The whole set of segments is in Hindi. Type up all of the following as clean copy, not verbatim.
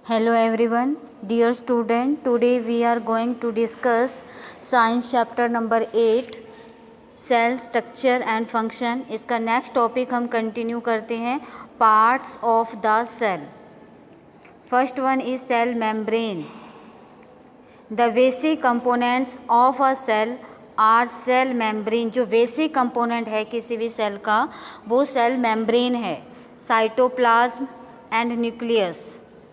Hello everyone, dear student. Today we are going to discuss science chapter number 8 cell structure and function. इसका नेक्स्ट टॉपिक हम कंटिन्यू करते हैं parts of the cell. First one is cell membrane. The basic components of a cell are cell membrane. जो बेसिक कंपोनेंट है किसी भी सेल का वो सेल मेम्ब्रेन है। Cytoplasm and nucleus.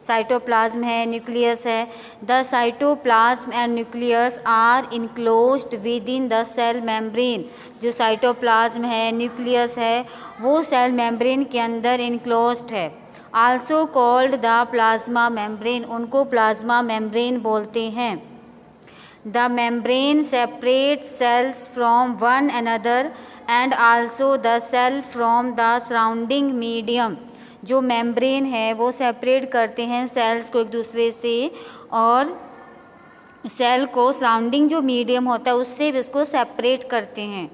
साइटोप्लाज्म है, न्यूक्लियस है। The cytoplasm and nucleus are enclosed within the cell membrane. जो साइटोप्लाज्म है, न्यूक्लियस है, वो सेल मेम्ब्रेन के अंदर इनक्लोज्ड है। Also called the plasma membrane. उनको प्लाज्मा मेम्ब्रेन बोलते हैं। The membrane separate cells from one another and also the cell from the surrounding medium. जो मेम्ब्रेन है वो सेपरेट करते हैं सेल्स को एक दूसरे से, और सेल को सराउंडिंग जो मीडियम होता है उससे भी उसको सेपरेट करते हैं।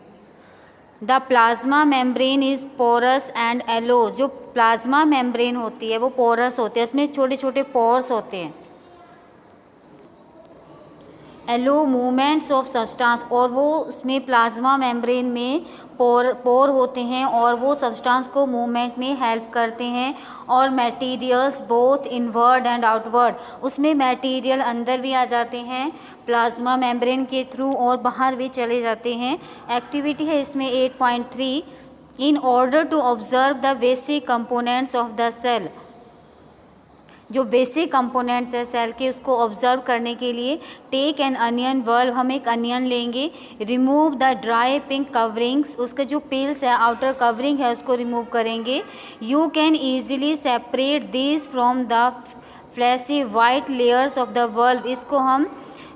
The plasma membrane is porous and allow. जो प्लाज्मा मेम्ब्रेन होती है वो पोरस होती है, इसमें छोटे छोटे पोर्स होते हैं। एलो मूवमेंट्स ऑफ सब्सटेंस, और वो उसमें प्लाज्मा मेम्ब्रेन में पोर होते हैं और वो सब्सटेंस को मूवमेंट में हेल्प करते हैं। और materials both inward and outward, उसमें मटेरियल अंदर भी आ जाते हैं प्लाज्मा मेम्ब्रेन के थ्रू और बाहर भी चले जाते हैं। एक्टिविटी है इसमें 8.3। In order to observe the basic components of the cell. जो बेसिक कंपोनेंट्स है सेल के उसको ऑब्जर्व करने के लिए टेक एन अनियन बल्ब। हम एक अनियन लेंगे। Remove the dry pink coverings. उसका जो पील्स है, आउटर कवरिंग है, उसको रिमूव करेंगे। You can easily separate this from the fleshy white layers of the bulb. इसको हम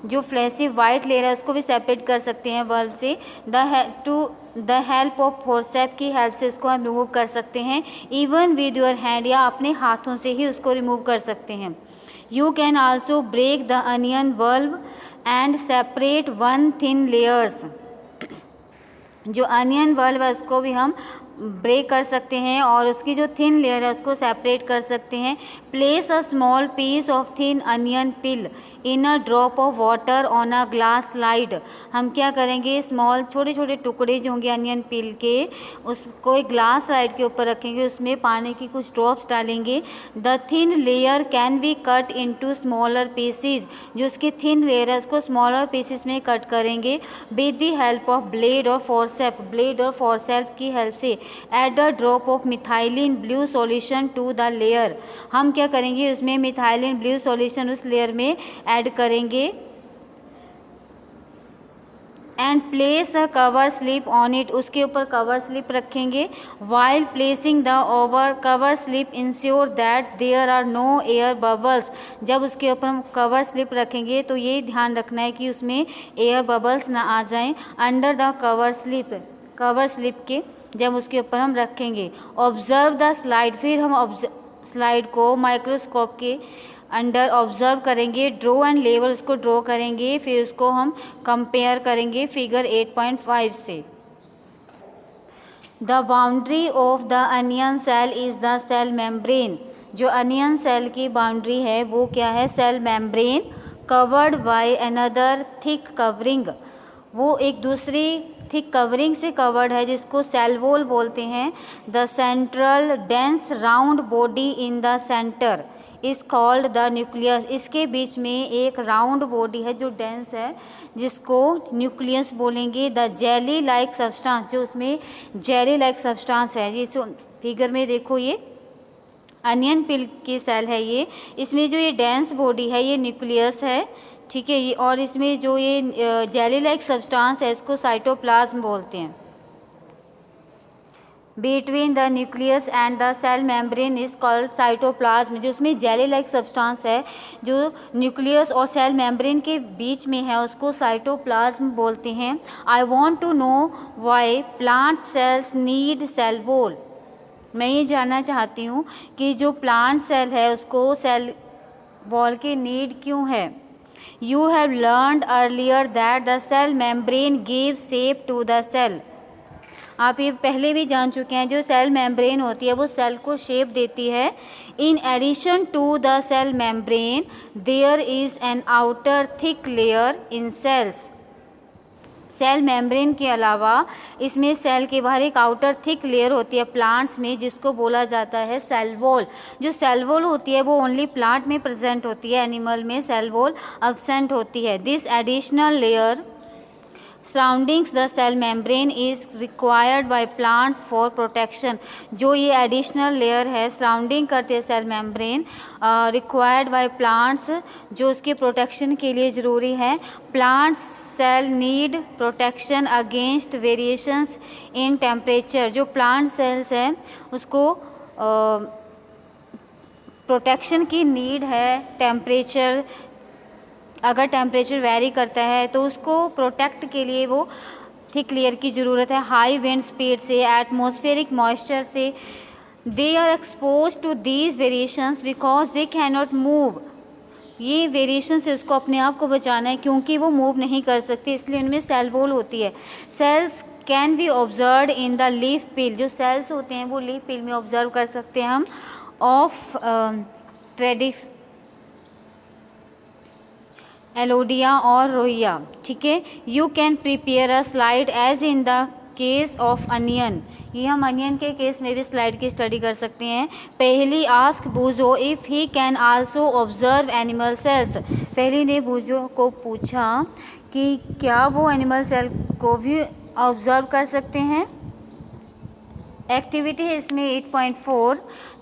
जो फ्लैशी वाइट लेयर है उसको भी सेपरेट कर सकते हैं बल्ब से। द हेल्प ऑफ फोर्सेप की हेल्प से उसको हम रिमूव कर सकते हैं। इवन विद योर हैंड, या अपने हाथों से ही उसको रिमूव कर सकते हैं। You can also break the onion bulb and separate one thin layers. जो अनियन बल्ब है उसको भी हम ब्रेक कर सकते हैं और उसकी जो थिन लेयर है उसको सेपरेट कर सकते हैं। Place a small piece of thin onion peel in a drop of water on a glass slide. हम क्या करेंगे, स्मॉल छोटे छोटे टुकड़े जो होंगे अनियन पिल के उसको एक ग्लास स्लाइड के ऊपर रखेंगे, उसमें पानी की कुछ ड्रॉप्स डालेंगे। The thin layer can be cut into smaller pieces. जो उसकी थिन लेयर है उसको स्मॉलर पीसेस में कट करेंगे with the help of blade और फोर्सेप। ब्लेड और फोर्सेप की हेल्प से add a drop of methylene blue solution to the layer. हम क्या करेंगे, उसमें मिथाइलिन ब्लू सॉल्यूशन उस लेयर में ऐड करेंगे। And place a cover slip on it. उसके ऊपर कवर स्लिप रखेंगे। While placing the over cover slip ensure that there are no air bubbles. जब उसके ऊपर हम कवर स्लिप रखेंगे तो ये ध्यान रखना है कि उसमें एयर बबल्स ना आ जाएं अंडर द कवर स्लिप के जब उसके ऊपर हम रखेंगे। Observe the slide. फिर हम स्लाइड को माइक्रोस्कोप के अंडर ऑब्जर्व करेंगे। ड्रॉ एंड लेवल, उसको ड्रॉ करेंगे, फिर उसको हम कंपेयर करेंगे फिगर 8.5 से। The boundary of the onion cell is the cell membrane. जो अनियन सेल की बाउंड्री है वो क्या है, cell membrane. Covered by another thick covering. वो एक दूसरी थिक कवरिंग से कवर्ड है जिसको सेल वॉल बोलते हैं। The central dense round body in the centre is called the nucleus. इसके बीच में एक राउंड बॉडी है जो डेंस है जिसको न्यूक्लियस बोलेंगे। The jelly like substance. जो उसमें जेली लाइक सब्सटेंस है, ये जो फिगर में देखो ये अनियन पिल की सेल है ये। इसमें जो ये डेंस बॉडी है ये न्यूक्लियस है, ठीक है ये। और इसमें जो ये जेली लाइक सब्सटेंस है इसको साइटोप्लाज्म बोलते हैं। Between the nucleus and the cell membrane is called cytoplasm. जो उसमें जेली लाइक सब्सटेंस है जो न्यूक्लियस और सेल मेम्ब्रेन के बीच में है उसको साइटोप्लाज्म बोलते हैं। I want to know why plant cells need cell wall. मैं ये जानना चाहती हूँ कि जो प्लांट सेल है उसको सेल वॉल की नीड क्यों है। You have learned earlier that the cell membrane gives shape to the cell. आप ये पहले भी जान चुके हैं, जो सेल मेम्ब्रेन होती है वो सेल को शेप देती है। In addition to the cell membrane there is an outer thick layer in cells. Cell membrane के अलावा इसमें सेल के बाहर एक आउटर थिक लेयर होती है प्लांट्स में, जिसको बोला जाता है सेल वॉल। जो सेल वॉल होती है वो ओनली प्लांट में प्रेजेंट होती है, एनिमल में सेल वॉल एब्सेंट होती है। This additional layer surroundings the cell membrane is required by plants for protection. जो ये एडिशनल लेयर है सराउंडिंग करते हैं cell membrane, required by plants, जो उसके प्रोटेक्शन के लिए ज़रूरी है। Plants cell need protection against variations in temperature. जो प्लांट सेल्स हैं उसको प्रोटेक्शन की नीड है। टेम्परेचर, अगर टेम्परेचर वेरी करता है तो उसको प्रोटेक्ट के लिए वो थिक लेयर की ज़रूरत है। हाई विंड स्पीड से, एटमॉस्फेरिक मॉइस्चर से they are expose to these variations because they can not move. ये वेरिएशन से उसको अपने आप को बचाना है क्योंकि वो मूव नहीं कर सकती, इसलिए उनमें सेल वॉल होती है। Cells can be observe in the leaf peel. जो सेल्स होते हैं वो लीफ पिल में ऑब्जर्व कर सकते हैं हम, ऑफ ट्रेडिक्स एलोडिया और रोइया। ठीक है, you can prepare a slide as in the case of onion. ये हम अनियन के केस में भी स्लाइड की स्टडी कर सकते हैं। पहली ask बूजो if he can also observe animal cells. पहली ने बूजो को पूछा कि क्या वो एनिमल सेल को भी ऑब्जर्व कर सकते हैं। एक्टिविटी है इसमें 8.4,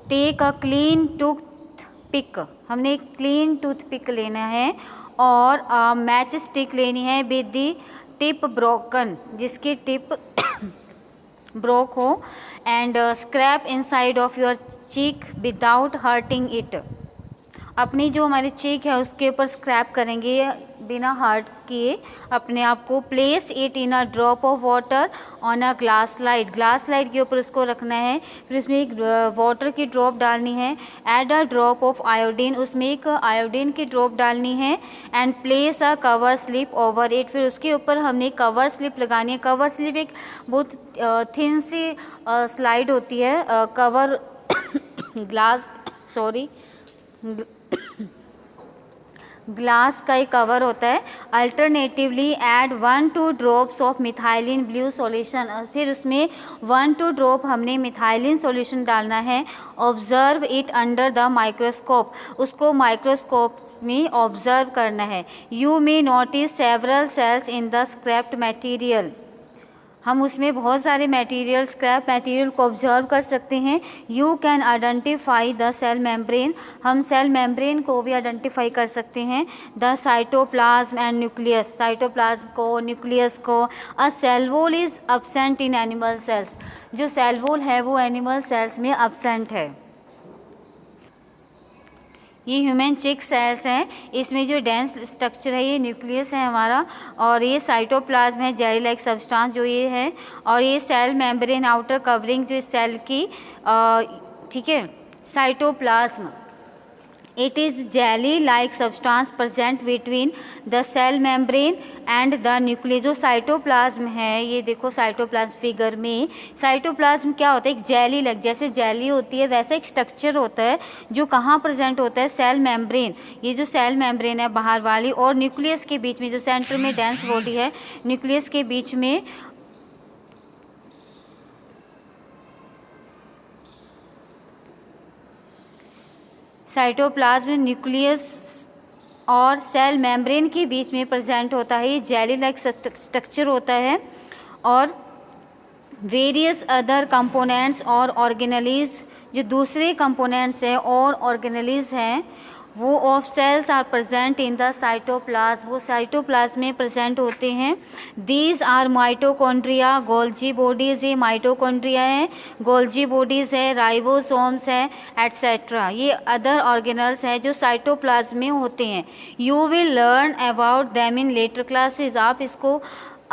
take a clean toothpick. हमने एक क्लीन टूथ पिक लेना है और मैच स्टिक लेनी है विद दी टिप ब्रोकन, जिसकी टिप ब्रोक हो, and scrap inside of your cheek without hurting it. अपनी जो हमारी चीक है उसके ऊपर स्क्रैप करेंगे बिना हर्ट किए अपने आप को। Place it in a drop of water on a glass slide. Glass slide के ऊपर उसको रखना है, फिर उसमें एक वाटर की ड्रॉप डालनी है। Add a drop of iodine, उसमें एक आयोडीन की ड्रॉप डालनी है। And place a cover slip over it, फिर उसके ऊपर हमने कवर स्लिप लगानी है। कवर स्लिप एक बहुत थिन सी स्लाइड होती है, कवर ग्लास का एक कवर होता है। Alternatively add 1-2 drops of methylene blue solution, फिर उसमें 1-2 ड्रॉप हमने मिथाइलिन सॉल्यूशन डालना है। Observe it under the microscope, उसको माइक्रोस्कोप में ऑब्जर्व करना है। You may notice several cells in the scraped material, हम उसमें बहुत सारे मटेरियल, स्क्रैप मटेरियल को ऑब्जर्व कर सकते हैं। You can identify the cell membrane, हम सेल मेम्ब्रेन को भी आइडेंटिफाई कर सकते हैं। The cytoplasm and nucleus, cytoplasm को, न्यूक्लियस को। A cell wall is absent in animal cells, जो सेल वॉल है वो एनिमल सेल्स में अब्सेंट है। ये ह्यूमन चिक सेल्स हैं, इसमें जो डेंस स्ट्रक्चर है ये न्यूक्लियस है हमारा, और ये साइटोप्लाज्म है, जेली लाइक सब्सटेंस जो ये है, और ये सेल मेम्ब्रेन आउटर कवरिंग जो इस सेल की, ठीक है। Cytoplasm it is jelly like substance present between the cell membrane and the nucleus. जो साइटोप्लाज्म है, ये देखो साइटोप्लाज्म फिगर में, साइटोप्लाज्म क्या होता है, एक जेली लाइक, जैसे जेली होती है वैसा एक स्ट्रक्चर होता है जो कहाँ प्रेजेंट होता है, सेल मेम्ब्रेन। ये जो सेल मेम्ब्रेन है बाहर वाली, और न्यूक्लियस के बीच में, जो सेंटर में डेंस बॉडी है, न्यूक्लियस के बीच में साइटोप्लाज्म न्यूक्लियस और सेल मेम्ब्रेन के बीच में प्रेजेंट होता है। ये जेली लाइक स्ट्रक्चर होता है, और वेरियस अदर कंपोनेंट्स और ऑर्गेनेलीज, जो दूसरे कंपोनेंट्स हैं और ऑर्गेनेलीज हैं वो of cells are present in the cytoplasm, वो साइटोप्लाज्म में प्रेजेंट होते हैं। These are mitochondria, Golgi bodies, ये माइटोकॉन्ड्रिया है, गोल्जी बॉडीज़ है, राइबोसोम्स हैं, एट्सेट्रा। ये अदर ऑर्गेनल्स हैं जो साइटोप्लाज्म में होते हैं। You will learn about them in later classes, आप इसको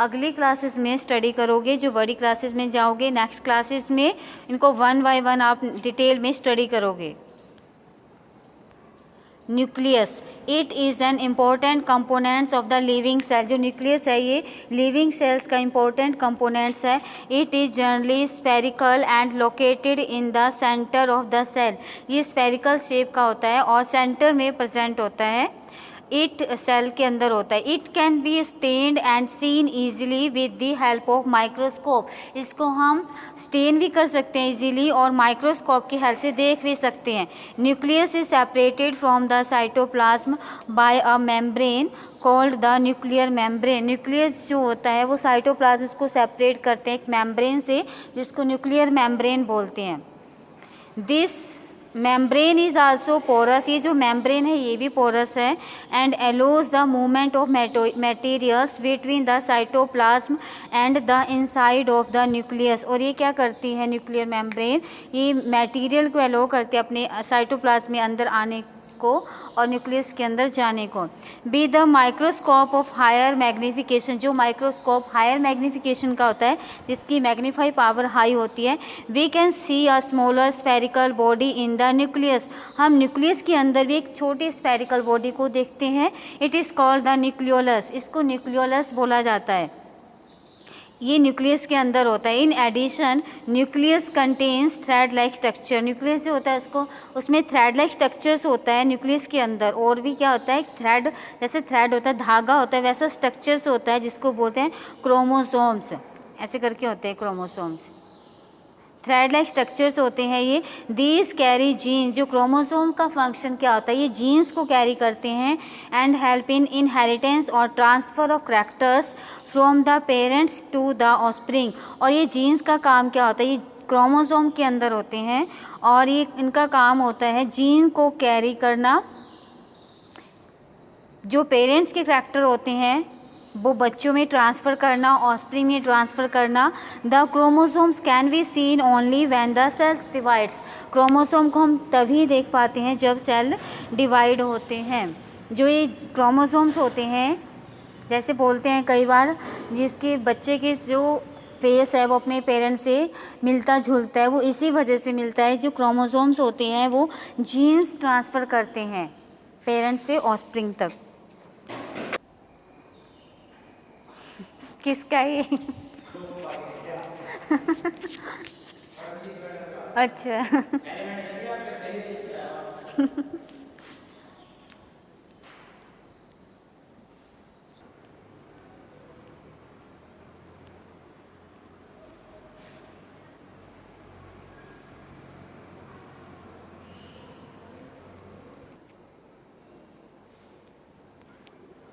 अगली क्लासेस में स्टडी करोगे, जो बड़ी क्लासेस में जाओगे, नेक्स्ट क्लासेस में इनको 1 बाय 1 आप डिटेल में स्टडी करोगे। Nucleus, it is an important components of the living cell. जो न्यूक्लियस है ये लिविंग सेल्स का इम्पोर्टेंट कंपोनेंट्स है। It is generally spherical and located in the centre of the cell. ये स्फेरिकल शेप का होता है और सेंटर में प्रेजेंट होता है। इट सेल के अंदर होता है। It can be stained and seen easily with the help of microscope. इसको हम स्टेन भी कर सकते हैं इजीली और माइक्रोस्कोप की हेल्प से देख भी सकते हैं। Nucleus is separated from the cytoplasm by a membrane called the nuclear membrane. Nucleus जो होता है वो साइटोप्लाज्म को सेपरेट करते हैं एक मेम्ब्रेन से, जिसको न्यूक्लियर मेम्ब्रेन बोलते हैं। This membrane is also porous. ये जो मेम्ब्रेन है ये भी पोरस है। And allows the movement of materials between the cytoplasm and the inside of the nucleus. और ये क्या करती है न्यूक्लियर मेम्ब्रेन, ये मटेरियल को एलो करती है अपने साइटोप्लाज्म में अंदर आने को और न्यूक्लियस के अंदर जाने को। Be the microscope of higher magnification. जो माइक्रोस्कोप हायर मैग्नीफिकेशन का होता है, जिसकी मैग्नीफाई पावर हाई होती है। We can see a smaller spherical body in the nucleus. हम न्यूक्लियस के अंदर भी एक छोटी स्फेरिकल बॉडी को देखते हैं। It is called the nucleolus. इसको न्यूक्लियोलस बोला जाता है। ये न्यूक्लियस के अंदर होता है। In addition nucleus contains thread like structure. Nucleus जो होता है उसको उसमें थ्रेड लाइक स्ट्रक्चर्स होता है न्यूक्लियस के अंदर। और भी क्या होता है, थ्रेड जैसे थ्रेड होता है, धागा होता है, वैसा स्ट्रक्चर्स होता है जिसको बोलते हैं क्रोमोसोम्स। ऐसे करके होते हैं क्रोमोसोम्स, थ्रेड लाइक स्ट्रक्चर्स होते हैं ये। These carry gene. जो क्रोमोसोम का फंक्शन क्या होता है, ये जीन्स को कैरी करते हैं। एंड हेल्प इन इनहेरिटेंस और transfer of characters from the parents to the offspring. और ये जीन्स का काम क्या होता है, ये क्रोमोसोम के अंदर होते हैं और ये इनका काम होता है जीन को कैरी करना। जो पेरेंट्स के करैक्टर होते हैं वो बच्चों में ट्रांसफ़र करना, ऑफस्प्रिंग में ट्रांसफ़र करना। The chromosomes can be seen only when the cells divides. Chromosome को हम तभी देख पाते हैं जब सेल डिवाइड होते हैं। जो ये क्रोमोसोम्स होते हैं, जैसे बोलते हैं कई बार, जिसके बच्चे के जो फेस है वो अपने पेरेंट्स से मिलता जुलता है, वो इसी वजह से मिलता है। जो क्रोमोसोम्स होते हैं वो जीन्स ट्रांसफ़र करते हैं पेरेंट्स से ऑफस्प्रिंग तक। किसका ये अच्छा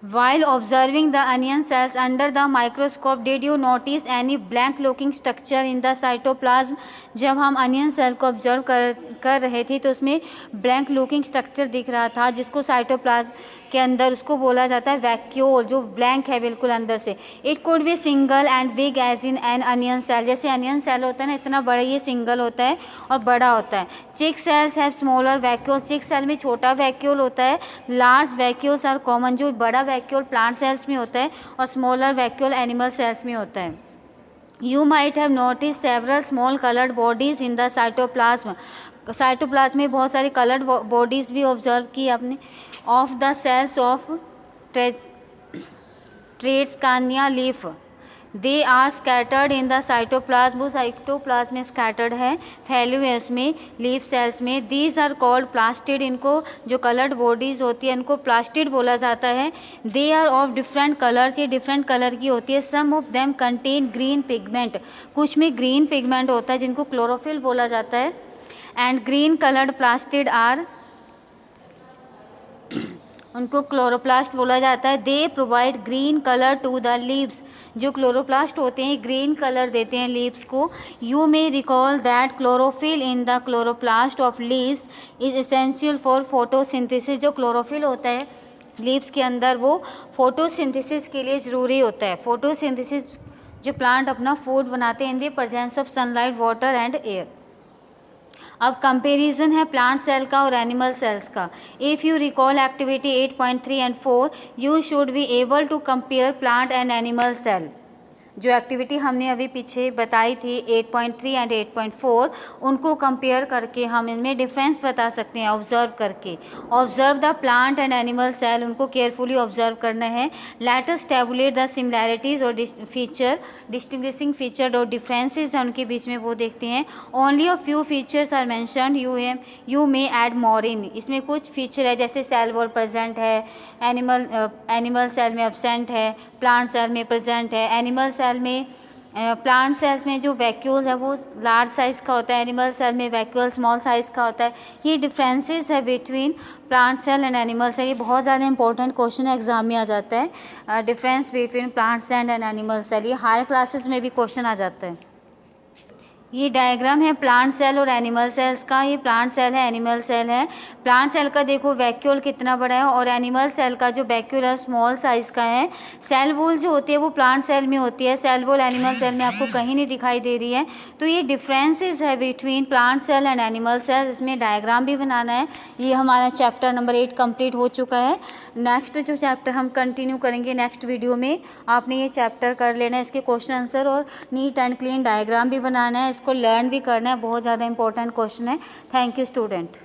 While observing the onion cells under the microscope, did you notice any blank looking structure in the cytoplasm? जब हम अनियन सेल को ऑब्जर्व कर रहे थे तो उसमें ब्लैंक लुकिंग स्ट्रक्चर दिख रहा था, जिसको साइटोप्लाज्म के अंदर उसको बोला जाता है वैक्यूल, जो ब्लैंक है बिल्कुल अंदर से। It could be single and big as in an onion cell. जैसे अनियन सेल होता है ना, इतना बड़ा ये सिंगल होता है और बड़ा होता है। Cheek cells have smaller vacuole. Cheek cell में छोटा वैक्यूल होता है। Large vacuoles are common. जो बड़ा वैक्यूल प्लांट सेल्स में होता है और स्मॉलर वैक्यूल एनिमल सेल्स में होता है। You might have noticed several small colored bodies in the cytoplasm. Cytoplasm में बहुत सारी कलर्ड बॉडीज़ भी ऑब्जर्व की आपने। Of the cells of Tradescantia leaf, they are scattered in the cytoplasm. वो साइटोप्लाज्म में स्कैटर्ड है, फैले हुए उसमें लीफ सेल्स में। These are called plastid. इनको जो कलर्ड बॉडीज़ होती है इनको प्लास्टिड बोला जाता है। They are of different colours. ये डिफरेंट कलर की होती है। Some of them contain green pigment. कुछ में ग्रीन पिगमेंट होता है जिनको क्लोरोफिल बोला जाता है। And green coloured plastid are, उनको क्लोरोप्लास्ट बोला जाता है। They provide green colour to the leaves. जो क्लोरोप्लास्ट होते हैं ग्रीन कलर देते हैं लीव्स को। You may recall that chlorophyll in the chloroplast of leaves is essential for photosynthesis. जो क्लोरोफिल होता है लीव्स के अंदर वो फोटोसिंथेसिस के लिए ज़रूरी होता है। फोटोसिंथेसिस जो प्लांट अपना फूड बनाते हैं in the presence of sunlight, water and air. अब कंपैरिजन है प्लांट सेल का और एनिमल सेल्स का। If you recall activity 8.3 and 4, you should be able to compare plant and animal cell. जो एक्टिविटी हमने अभी पीछे बताई थी 8.3 एंड 8.4, उनको कंपेयर करके हम इनमें डिफरेंस बता सकते हैं ऑब्जर्व करके। Observe the plant and animal cell, उनको केयरफुली ऑब्जर्व करना है। Let us tabulate the similarities और फीचर, डिस्टिंग्विशिंग फीचर और डिफरेंसेस हैं उनके बीच में, वो देखते हैं। Only a few features are mentioned, you may add more in, इसमें कुछ फीचर है जैसे सेल वॉल प्रेजेंट है, एनिमल सेल में एब्सेंट है, प्लांट सेल में प्रेजेंट है। एनिमल सेल में, प्लांट सेल्स में जो वैक्यूल है वो लार्ज साइज़ का होता है, एनिमल सेल में वैक्यूल स्मॉल साइज़ का होता है। ये डिफरेंसेस है between plant cell and animal cell. ये बहुत ज़्यादा इंपॉर्टेंट क्वेश्चन एग्जाम में आ जाता है, difference between plant cell and animal cell. ये हायर क्लासेस में भी क्वेश्चन आ जाता है। ये डायग्राम है प्लांट सेल और एनिमल सेल्स का। ये प्लांट सेल है, एनिमल सेल है। प्लांट सेल का देखो वैक्यूल कितना बड़ा है, और एनिमल सेल का जो वैक्यूल है स्मॉल साइज़ का है। सेल वॉल जो होती है वो प्लांट सेल में होती है, सेल वॉल एनिमल सेल में आपको कहीं नहीं दिखाई दे रही है। तो ये डिफरेंसेस है between plant cell and animal cell. इसमें डायग्राम भी बनाना है। ये हमारा चैप्टर नंबर 8 कंप्लीट हो चुका है। नेक्स्ट जो चैप्टर हम कंटिन्यू करेंगे नेक्स्ट वीडियो में, आपने ये चैप्टर कर लेना है, इसके क्वेश्चन आंसर और नीट एंड क्लीन डायग्राम भी बनाना है, इसको लर्न भी करना है। बहुत ज़्यादा इंपॉर्टेंट क्वेश्चन है। Thank you student.